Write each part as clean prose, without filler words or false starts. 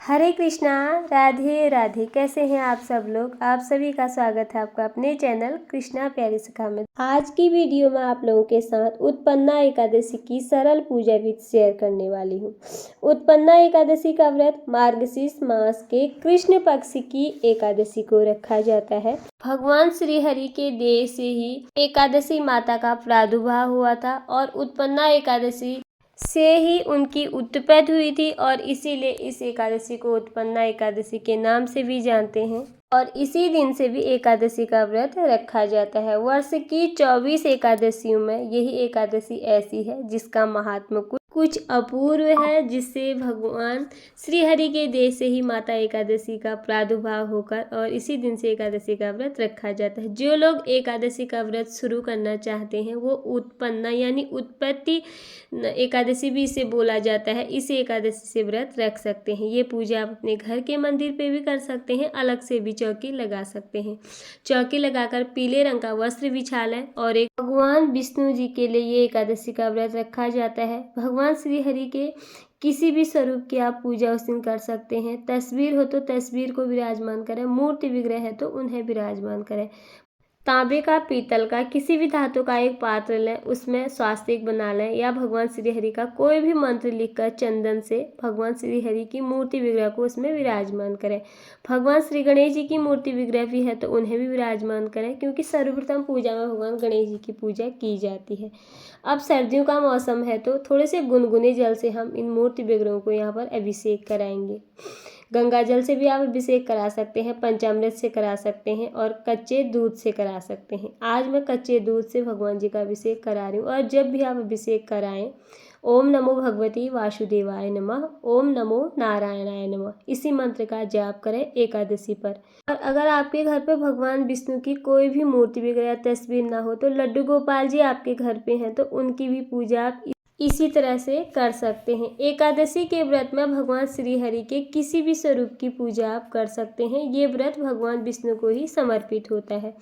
हरे कृष्णा। राधे राधे। कैसे हैं आप सब लोग? आप सभी का स्वागत है आपका अपने चैनल कृष्णा प्यारी सखा में। आज की वीडियो में आप लोगों के साथ उत्पन्ना एकादशी की सरल पूजा विधि शेयर करने वाली हूँ। उत्पन्ना एकादशी का व्रत मार्गशीर्ष मास के कृष्ण पक्ष की एकादशी को रखा जाता है। भगवान श्री हरि के देह से ही एकादशी माता का प्रादुर्भाव हुआ था और उत्पन्ना एकादशी से ही उनकी उत्पत्ति हुई थी और इसीलिए इस एकादशी को उत्पन्ना एकादशी के नाम से भी जानते हैं और इसी दिन से भी एकादशी का व्रत रखा जाता है। वर्ष की 24 एकादशियों में यही एकादशी ऐसी है जिसका महात्म्य कुछ अपूर्व है, जिससे भगवान श्री हरि के देह से ही माता एकादशी का प्रादुर्भाव होकर और इसी दिन से एकादशी का व्रत रखा जाता है। जो लोग एकादशी का व्रत शुरू करना चाहते हैं वो उत्पन्ना यानी उत्पत्ति एकादशी भी इसे बोला जाता है, इस एकादशी से व्रत रख सकते हैं। ये पूजा आप अपने घर के मंदिर पे भी कर सकते हैं, अलग से भी चौकी लगा सकते हैं। चौकी लगाकर पीले रंग का वस्त्र बिछा लें और एक भगवान विष्णु जी के लिए ये एकादशी का व्रत रखा जाता है। भगवान श्री हरि के किसी भी स्वरूप की आप पूजा उस दिन कर सकते हैं। तस्वीर हो तो तस्वीर को विराजमान करें, मूर्ति विग्रह है तो उन्हें विराजमान करें। तांबे का, पीतल का, किसी भी धातु का एक पात्र लें, उसमें स्वास्तिक बना लें या भगवान श्री हरि का कोई भी मंत्र लिखकर चंदन से भगवान श्री हरि की मूर्ति विग्रह को उसमें विराजमान करें। भगवान श्री गणेश जी की मूर्ति विग्रह भी है तो उन्हें भी विराजमान करें, क्योंकि सर्वप्रथम पूजा में भगवान गणेश जी की पूजा की जाती है। अब सर्दियों का मौसम है तो थोड़े से गुनगुने जल से हम इन मूर्ति विग्रहों को यहाँ पर अभिषेक कराएंगे। गंगा जल से भी आप अभिषेक करा सकते हैं, पंचामृत से करा सकते हैं और कच्चे दूध से करा सकते हैं। आज मैं कच्चे दूध से भगवान जी का अभिषेक करा रही हूँ। और जब भी आप अभिषेक कराएं, ओम नमो भगवती वासुदेवाय नमः, ओम नमो नारायणाय नमः, इसी मंत्र का जाप करें एकादशी पर। और अगर आपके घर पर भगवान विष्णु की कोई भी मूर्ति वगैरह तस्वीर ना हो तो लड्डू गोपाल जी आपके घर पे हैं तो उनकी भी पूजा आप इसी तरह से कर सकते हैं। एकादशी के व्रत में भगवान श्री हरि के किसी भी स्वरूप की पूजा आप कर सकते हैं। ये व्रत भगवान विष्णु को ही समर्पित होता है।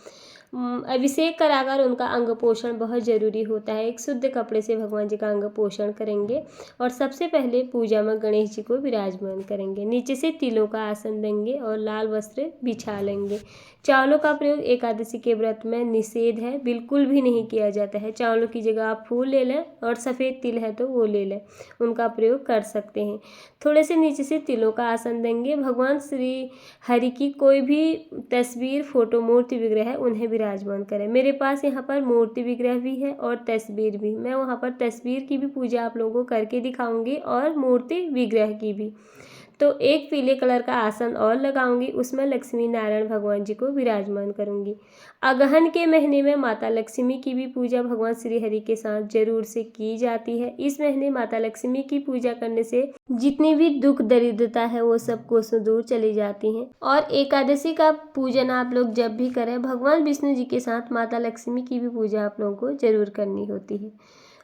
अभिषेक कराकर उनका अंग पोषण बहुत ज़रूरी होता है। एक शुद्ध कपड़े से भगवान जी का अंग पोषण करेंगे और सबसे पहले पूजा में गणेश जी को विराजमान करेंगे। नीचे से तिलों का आसन देंगे और लाल वस्त्र बिछा लेंगे। चावलों का प्रयोग एकादशी के व्रत में निषेध है, बिल्कुल भी नहीं किया जाता है। चावलों की जगह आप फूल ले लें और सफ़ेद तिल है तो वो ले लें, उनका प्रयोग कर सकते हैं। थोड़े से नीचे से तिलों का आसन देंगे। भगवान श्री हरि की कोई भी तस्वीर, फोटो, मूर्ति विग्रह है उन्हें विराजमान करें। मेरे पास यहाँ पर मूर्ति विग्रह भी है और तस्वीर भी। मैं वहाँ पर तस्वीर की भी पूजा आप लोगों को करके दिखाऊंगी और मूर्ति विग्रह की भी। तो एक पीले कलर का आसन और लगाऊंगी, उसमें लक्ष्मी नारायण भगवान जी को विराजमान करूंगी। अगहन के महीने में माता लक्ष्मी की भी पूजा भगवान श्री हरि के साथ जरूर से की जाती है। इस महीने माता लक्ष्मी की पूजा करने से जितनी भी दुख दरिद्रता है वो सब कोसों दूर चली जाती हैं। और एकादशी का पूजन आप लोग जब भी करें, भगवान विष्णु जी के साथ माता लक्ष्मी की भी पूजा आप लोगों को जरूर करनी होती है।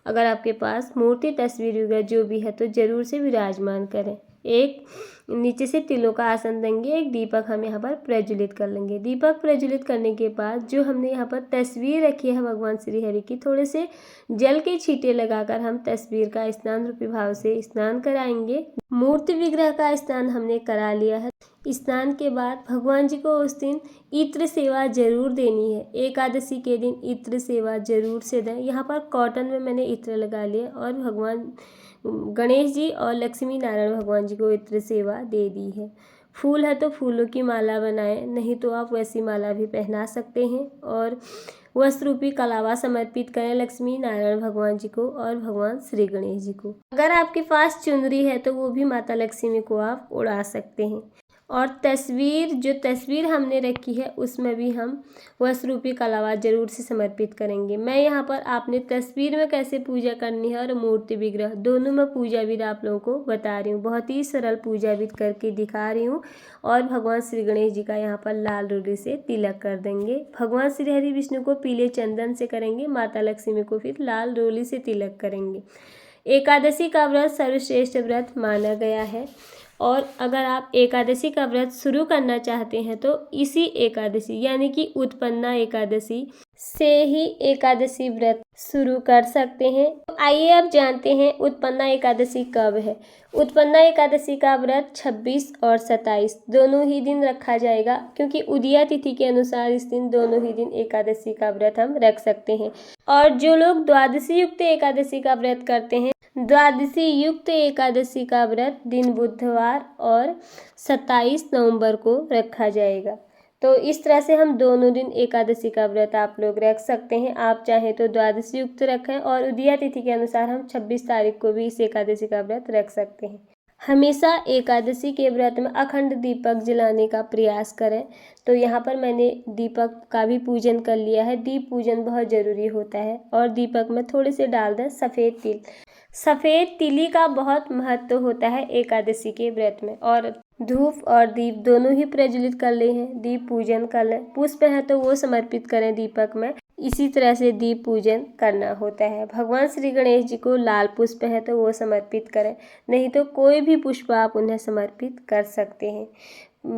अगर आपके पास मूर्ति, तस्वीर वगैरह जो भी है तो जरूर से विराजमान करें। एक नीचे से तिलों का आसन देंगे। एक दीपक हम यहाँ पर प्रज्वलित कर लेंगे। दीपक प्रज्वलित करने के बाद जो हमने यहाँ पर तस्वीर रखी है भगवान श्री हरि की, थोड़े से जल के छींटे लगाकर हम तस्वीर का स्नान रूपी भाव से स्नान कराएंगे। मूर्ति विग्रह का स्नान हमने करा लिया है। स्नान के बाद भगवान जी को उस दिन इत्र सेवा जरूर देनी है। एकादशी के दिन इत्र सेवा जरूर से दें। यहाँ पर कॉटन में मैंने इत्र लगा लिया और भगवान गणेश जी और लक्ष्मी नारायण भगवान जी को इत्र सेवा दे दी है। फूल है तो फूलों की माला बनाएं, नहीं तो आप वैसी माला भी पहना सकते हैं। और वस्त्र रूपी कलावा समर्पित करें लक्ष्मी नारायण भगवान जी को और भगवान श्री गणेश जी को। अगर आपके पास चुनरी है तो वो भी माता लक्ष्मी को आप उड़ा सकते हैं। और जो तस्वीर हमने रखी है उसमें भी हम वस्त्र रूपी कलावा जरूर से समर्पित करेंगे। मैं यहाँ पर आपने तस्वीर में कैसे पूजा करनी है और मूर्ति विग्रह दोनों में पूजा विधि आप लोगों को बता रही हूँ। बहुत ही सरल पूजा विधि करके दिखा रही हूँ। और भगवान श्री गणेश जी का यहाँ पर लाल रोली से तिलक कर देंगे। भगवान श्री हरि विष्णु को पीले चंदन से करेंगे, माता लक्ष्मी को फिर लाल रोली से तिलक करेंगे। एकादशी का व्रत सर्वश्रेष्ठ व्रत माना गया है और अगर आप एकादशी का व्रत शुरू करना चाहते हैं तो इसी एकादशी यानी कि उत्पन्ना एकादशी से ही एकादशी व्रत शुरू कर सकते हैं। तो आइए अब जानते हैं उत्पन्ना एकादशी कब है। उत्पन्ना एकादशी का व्रत 26 और 27 दोनों ही दिन रखा जाएगा, क्योंकि उदया तिथि के अनुसार इस दिन दोनों ही दिन एकादशी का व्रत हम रख सकते हैं। और जो लोग द्वादशी युक्त एकादशी का व्रत करते हैं, द्वादशी युक्त एकादशी का व्रत दिन बुधवार और 27 नवंबर को रखा जाएगा। तो इस तरह से हम दोनों दिन एकादशी का व्रत आप लोग रख सकते हैं। आप चाहें तो द्वादशी युक्त रखें और उदया तिथि के अनुसार हम 26 तारीख को भी इस एकादशी का व्रत रख सकते हैं। हमेशा एकादशी के व्रत में अखंड दीपक जलाने का प्रयास करें। तो यहाँ पर मैंने दीपक का भी पूजन कर लिया है। दीप पूजन बहुत ज़रूरी होता है। और दीपक में थोड़े से डाल दें सफ़ेद तिल। सफ़ेद तिली का बहुत महत्व होता है एकादशी के व्रत में। और धूप और दीप दोनों ही प्रज्वलित कर ले हैं, दीप पूजन कर लें। पुष्प है तो वो समर्पित करें दीपक में। इसी तरह से दीप पूजन करना होता है। भगवान श्री गणेश जी को लाल पुष्प है तो वो समर्पित करें, नहीं तो कोई भी पुष्प आप उन्हें समर्पित कर सकते हैं।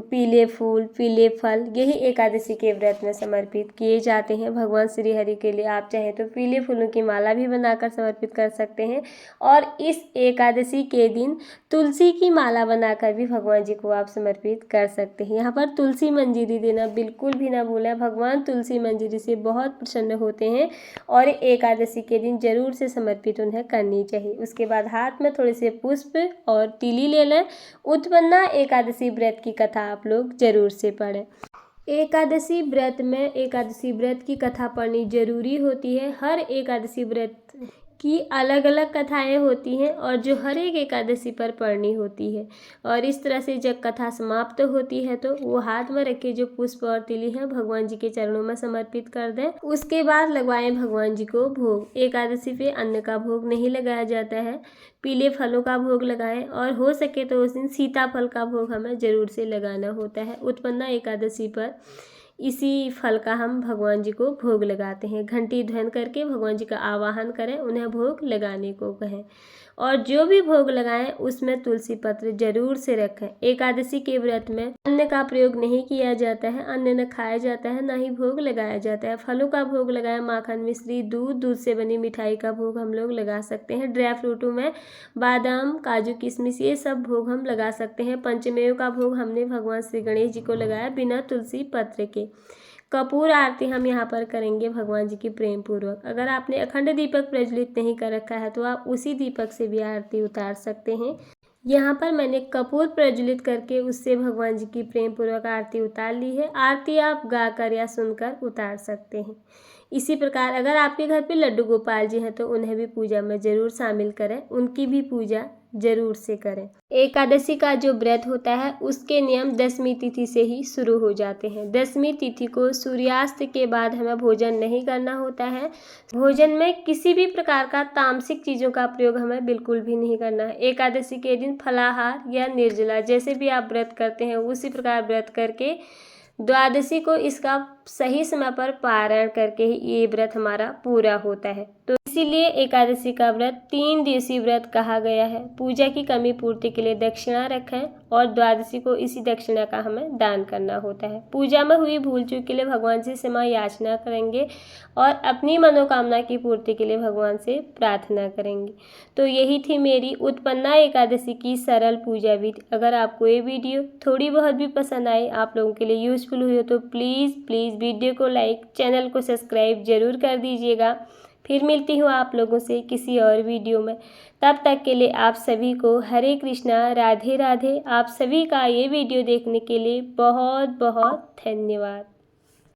पीले फूल, पीले फल, यही एकादशी के व्रत में समर्पित किए जाते हैं भगवान श्री हरि के लिए। आप चाहें तो पीले फूलों की माला भी बनाकर समर्पित कर सकते हैं। और इस एकादशी के दिन तुलसी की माला बनाकर भी भगवान जी को आप समर्पित कर सकते हैं। यहाँ पर तुलसी मंजरी देना बिल्कुल भी ना भूलें। भगवान तुलसी मंजरी से बहुत प्रसन्न होते हैं और एकादशी के दिन जरूर से समर्पित उन्हें करनी चाहिए। उसके बाद हाथ में थोड़े से पुष्प और तिली ले लें। उत्पन्ना एकादशी व्रत की कथा आप लोग जरूर से पढ़ें। एकादशी व्रत में एकादशी व्रत की कथा पढ़नी जरूरी होती है। हर एकादशी व्रत की अलग अलग कथाएं होती हैं और जो हर एक एकादशी पर पढ़नी होती है। और इस तरह से जब कथा समाप्त होती है तो वो हाथ में रखे जो पुष्प और तिली हैं भगवान जी के चरणों में समर्पित कर दें। उसके बाद लगवाएं भगवान जी को भोग। एकादशी पे अन्न का भोग नहीं लगाया जाता है, पीले फलों का भोग लगाएं। और हो सके तो उस दिन सीताफल का भोग हमें जरूर से लगाना होता है। उत्पन्ना एकादशी पर इसी फल का हम भगवान जी को भोग लगाते हैं। घंटी ध्वनि करके भगवान जी का आवाहन करें, उन्हें भोग लगाने को कहें। और जो भी भोग लगाएं उसमें तुलसी पत्र जरूर से रखें। एकादशी के व्रत में अन्न का प्रयोग नहीं किया जाता है, अन्न न खाया जाता है, ना ही भोग लगाया जाता है। फलों का भोग लगाएं, माखन, मिश्री, दूध, दूध से बनी मिठाई का भोग हम लोग लगा सकते हैं। ड्राई फ्रूटों में बादाम, काजू, किशमिश, ये सब भोग हम लगा सकते हैं। पंचमेव का भोग हमने भगवान श्री गणेश जी को लगाया बिना तुलसी पत्र के। कपूर आरती हम यहाँ पर करेंगे भगवान जी की प्रेम पूर्वक। अगर आपने अखंड दीपक प्रज्वलित नहीं कर रखा है तो आप उसी दीपक से भी आरती उतार सकते हैं। यहाँ पर मैंने कपूर प्रज्वलित करके उससे भगवान जी की प्रेम पूर्वक आरती उतार ली है। आरती आप गाकर या सुनकर उतार सकते हैं। इसी प्रकार अगर आपके घर पे लड्डू गोपाल जी हैं तो उन्हें भी पूजा में ज़रूर शामिल करें, उनकी भी पूजा जरूर से करें। एकादशी का जो व्रत होता है उसके नियम दशमी तिथि से ही शुरू हो जाते हैं। दशमी तिथि को सूर्यास्त के बाद हमें भोजन नहीं करना होता है। भोजन में किसी भी प्रकार का तामसिक चीज़ों का प्रयोग हमें बिल्कुल भी नहीं करना है। एकादशी के दिन फलाहार या निर्जला जैसे भी आप व्रत करते हैं उसी प्रकार व्रत करके द्वादशी को इसका सही समय पर पारायण करके ही ये व्रत हमारा पूरा होता है। तो इसीलिए एकादशी का व्रत 3 दिवसीय व्रत कहा गया है। पूजा की कमी पूर्ति के लिए दक्षिणा रखें और द्वादशी को इसी दक्षिणा का हमें दान करना होता है। पूजा में हुई भूल चूक के लिए भगवान से क्षमा याचना करेंगे और अपनी मनोकामना की पूर्ति के लिए भगवान से प्रार्थना करेंगे। तो यही थी मेरी उत्पन्ना एकादशी की सरल पूजा विधि। अगर आपको ये वीडियो थोड़ी बहुत भी पसंद आई, आप लोगों के लिए यूजफुल हुई हो तो प्लीज़ वीडियो को लाइक, चैनल को सब्सक्राइब जरूर कर दीजिएगा। फिर मिलती हूँ आप लोगों से किसी और वीडियो में। तब तक के लिए आप सभी को हरे कृष्णा, राधे राधे। आप सभी का ये वीडियो देखने के लिए बहुत बहुत धन्यवाद।